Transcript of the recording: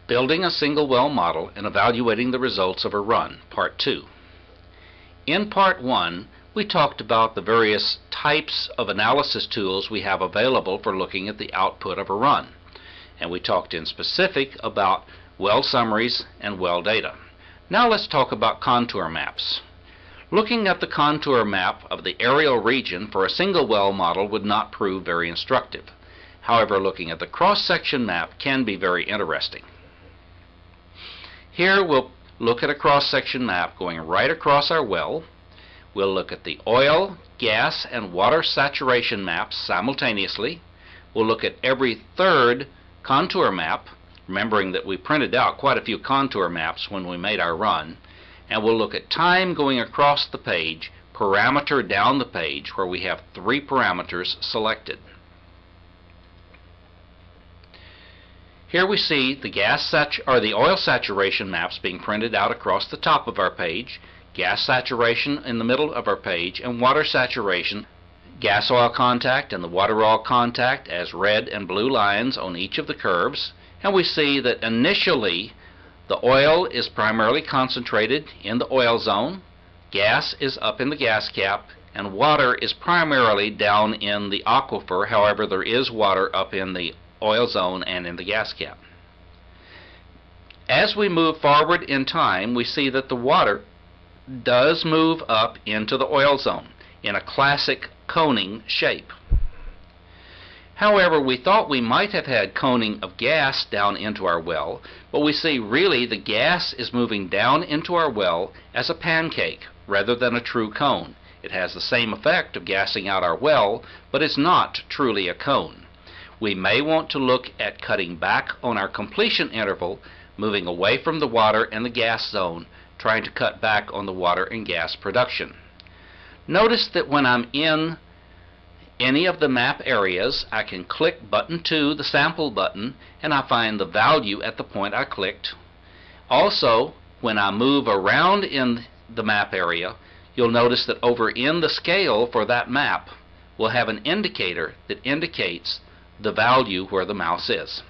Building a single well model and evaluating the results of a run, Part 2. In Part 1, we talked about the various types of analysis tools we have available for looking at the output of a run. And we talked in specific about well summaries and well data. Now let's talk about contour maps. Looking at the contour map of the areal region for a single well model would not prove very instructive. However, looking at the cross-section map can be very interesting. Here we'll look at a cross-section map going right across our well. We'll look at the oil, gas, and water saturation maps simultaneously. We'll look at every third contour map, remembering that we printed out quite a few contour maps when we made our run. And we'll look at time going across the page, parameter down the page, where we have 3 parameters selected. Here we see the oil saturation maps being printed out across the top of our page, gas saturation in the middle of our page, and water saturation, gas oil contact and the water oil contact as red and blue lines on each of the curves. And we see that initially the oil is primarily concentrated in the oil zone, gas is up in the gas cap, and water is primarily down in the aquifer. However, there is water up in the oil zone and in the gas cap. As we move forward in time, we see that the water does move up into the oil zone in a classic coning shape. However, we thought we might have had coning of gas down into our well, but we see really the gas is moving down into our well as a pancake rather than a true cone. It has the same effect of gassing out our well, but it's not truly a cone. We may want to look at cutting back on our completion interval, moving away from the water and the gas zone, trying to cut back on the water and gas production. Notice that when I'm in any of the map areas, I can click button 2, the sample button, and I find the value at the point I clicked. Also, when I move around in the map area, you'll notice that over in the scale for that map, we'll have an indicator that indicates the value where the mouse is.